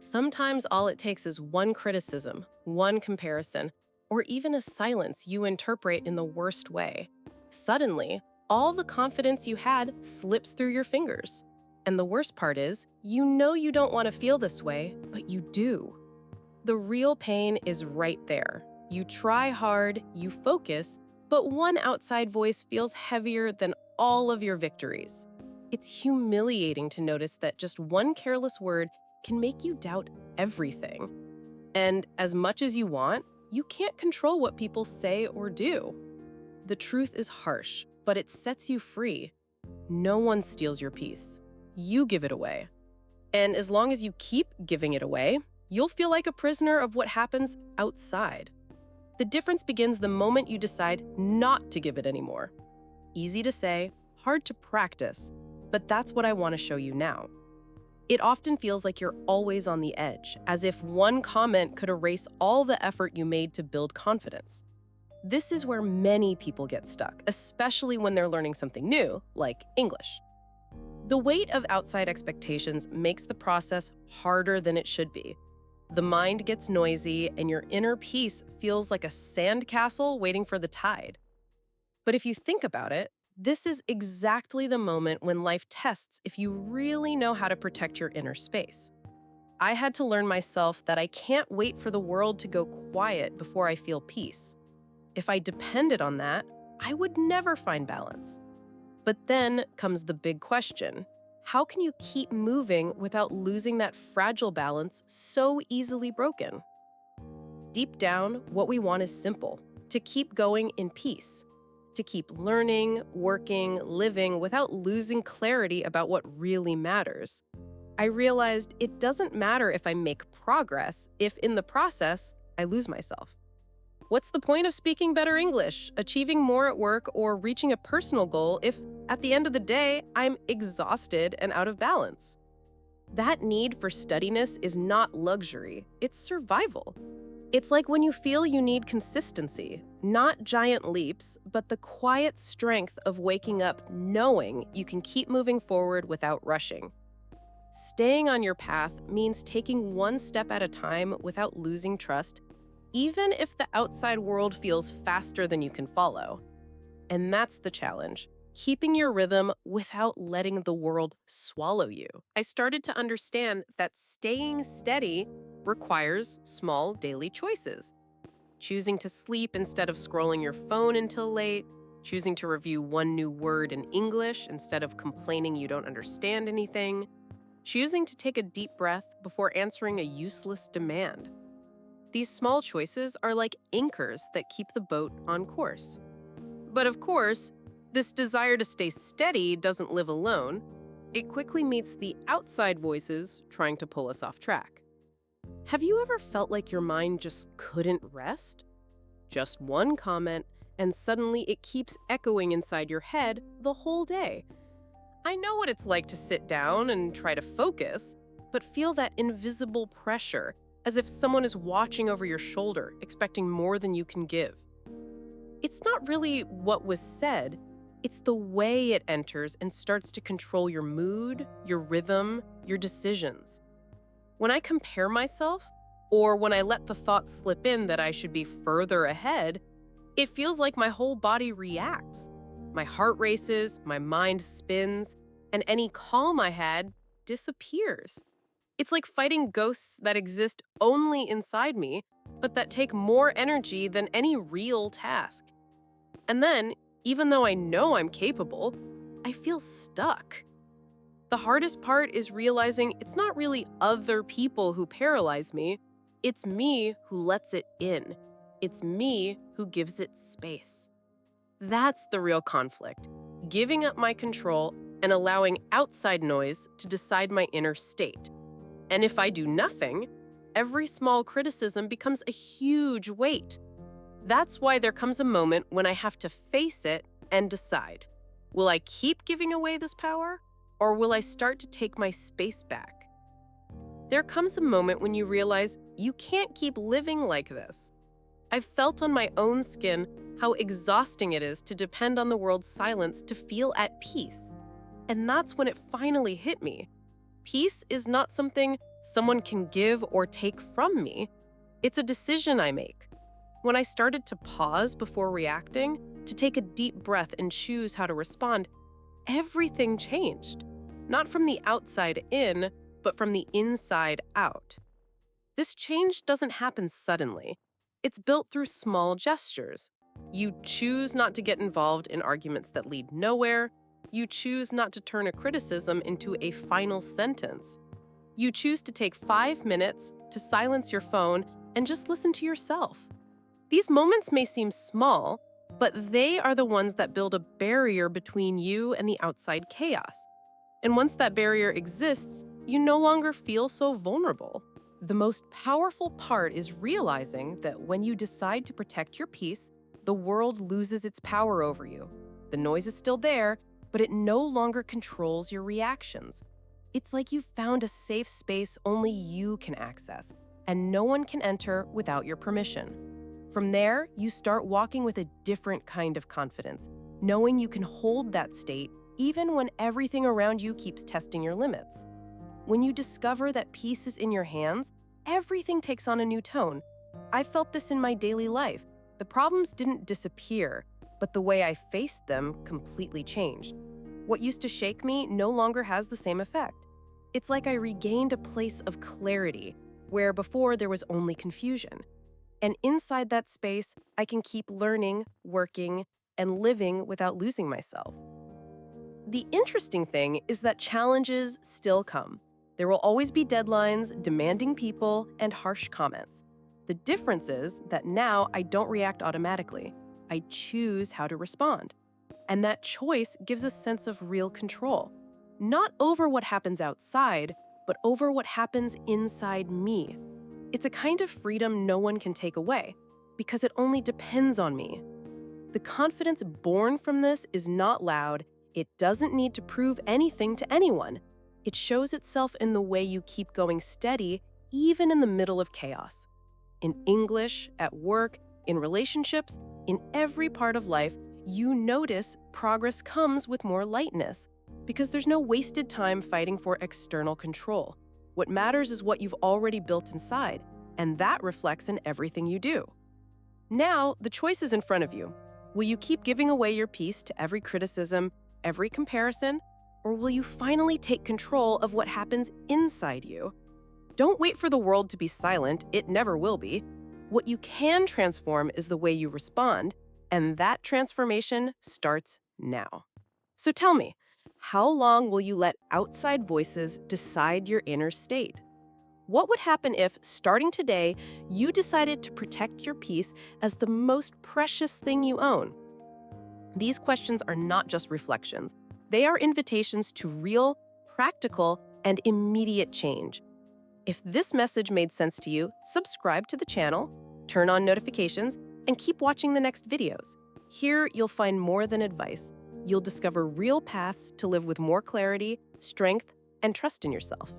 Sometimes all it takes is one criticism, one comparison, or even a silence you interpret in the worst way. Suddenly, all the confidence you had slips through your fingers. And the worst part is, you know you don't want to feel this way, but you do. The real pain is right there. You try hard, you focus, but one outside voice feels heavier than all of your victories. It's humiliating to notice that just one careless word can make you doubt everything. And as much as you want, you can't control what people say or do. The truth is harsh, but it sets you free. No one steals your peace. You give it away. And as long as you keep giving it away, you'll feel like a prisoner of what happens outside. The difference begins the moment you decide not to give it anymore. Easy to say, hard to practice, but that's what I want to show you now. It often feels like you're always on the edge, as if one comment could erase all the effort you made to build confidence. This is where many people get stuck, especially when they're learning something new, like English. The weight of outside expectations makes the process harder than it should be. The mind gets noisy, and your inner peace feels like a sandcastle waiting for the tide. But if you think about it, this is exactly the moment when life tests if you really know how to protect your inner space. I had to learn myself that I can't wait for the world to go quiet before I feel peace. If I depended on that, I would never find balance. But then comes the big question. How can you keep moving without losing that fragile balance so easily broken? Deep down, what we want is simple: to keep going in peace, to keep learning, working, living without losing clarity about what really matters. I realized it doesn't matter if I make progress if in the process I lose myself. What's the point of speaking better English, achieving more at work, or reaching a personal goal if, at the end of the day, I'm exhausted and out of balance? That need for steadiness is not luxury, it's survival. It's like when you feel you need consistency, not giant leaps, but the quiet strength of waking up knowing you can keep moving forward without rushing. Staying on your path means taking one step at a time without losing trust, even if the outside world feels faster than you can follow. And that's the challenge, keeping your rhythm without letting the world swallow you. I started to understand that staying steady requires small daily choices. Choosing to sleep instead of scrolling your phone until late, choosing to review one new word in English instead of complaining you don't understand anything, choosing to take a deep breath before answering a useless demand. These small choices are like anchors that keep the boat on course. But of course, this desire to stay steady doesn't live alone. It quickly meets the outside voices trying to pull us off track. Have you ever felt like your mind just couldn't rest? Just one comment, and suddenly it keeps echoing inside your head the whole day. I know what it's like to sit down and try to focus, but feel that invisible pressure, as if someone is watching over your shoulder, expecting more than you can give. It's not really what was said, it's the way it enters and starts to control your mood, your rhythm, your decisions. When I compare myself, or when I let the thought slip in that I should be further ahead, it feels like my whole body reacts. My heart races, my mind spins, and any calm I had disappears. It's like fighting ghosts that exist only inside me, but that take more energy than any real task. And then, even though I know I'm capable, I feel stuck. The hardest part is realizing it's not really other people who paralyze me, it's me who lets it in. It's me who gives it space. That's the real conflict, giving up my control and allowing outside noise to decide my inner state. And if I do nothing, every small criticism becomes a huge weight. That's why there comes a moment when I have to face it and decide. Will I keep giving away this power, or will I start to take my space back? There comes a moment when you realize you can't keep living like this. I've felt on my own skin how exhausting it is to depend on the world's silence to feel at peace. And that's when it finally hit me. Peace is not something someone can give or take from me. It's a decision I make. When I started to pause before reacting, to take a deep breath and choose how to respond, everything changed. Not from the outside in, but from the inside out. This change doesn't happen suddenly. It's built through small gestures. You choose not to get involved in arguments that lead nowhere. You choose not to turn a criticism into a final sentence. You choose to take 5 minutes to silence your phone and just listen to yourself. These moments may seem small, but they are the ones that build a barrier between you and the outside chaos. And once that barrier exists, you no longer feel so vulnerable. The most powerful part is realizing that when you decide to protect your peace, the world loses its power over you. The noise is still there, but it no longer controls your reactions. It's like you've found a safe space only you can access, and no one can enter without your permission. From there, you start walking with a different kind of confidence, knowing you can hold that state even when everything around you keeps testing your limits. When you discover that peace is in your hands, everything takes on a new tone. I felt this in my daily life. The problems didn't disappear, but the way I faced them completely changed. What used to shake me no longer has the same effect. It's like I regained a place of clarity, where before there was only confusion. And inside that space, I can keep learning, working, and living without losing myself. The interesting thing is that challenges still come. There will always be deadlines, demanding people, and harsh comments. The difference is that now I don't react automatically. I choose how to respond. And that choice gives a sense of real control, not over what happens outside, but over what happens inside me. It's a kind of freedom no one can take away, because it only depends on me. The confidence born from this is not loud. It doesn't need to prove anything to anyone. It shows itself in the way you keep going steady, even in the middle of chaos. In English, at work, in relationships, in every part of life, you notice progress comes with more lightness, because there's no wasted time fighting for external control. What matters is what you've already built inside, and that reflects in everything you do. Now, the choice is in front of you. Will you keep giving away your peace to every criticism, every comparison, or will you finally take control of what happens inside you? Don't wait for the world to be silent, it never will be. What you can transform is the way you respond, and that transformation starts now. So tell me, how long will you let outside voices decide your inner state? What would happen if, starting today, you decided to protect your peace as the most precious thing you own? These questions are not just reflections. They are invitations to real, practical, and immediate change. If this message made sense to you, subscribe to the channel, turn on notifications, and keep watching the next videos. Here, you'll find more than advice. You'll discover real paths to live with more clarity, strength, and trust in yourself.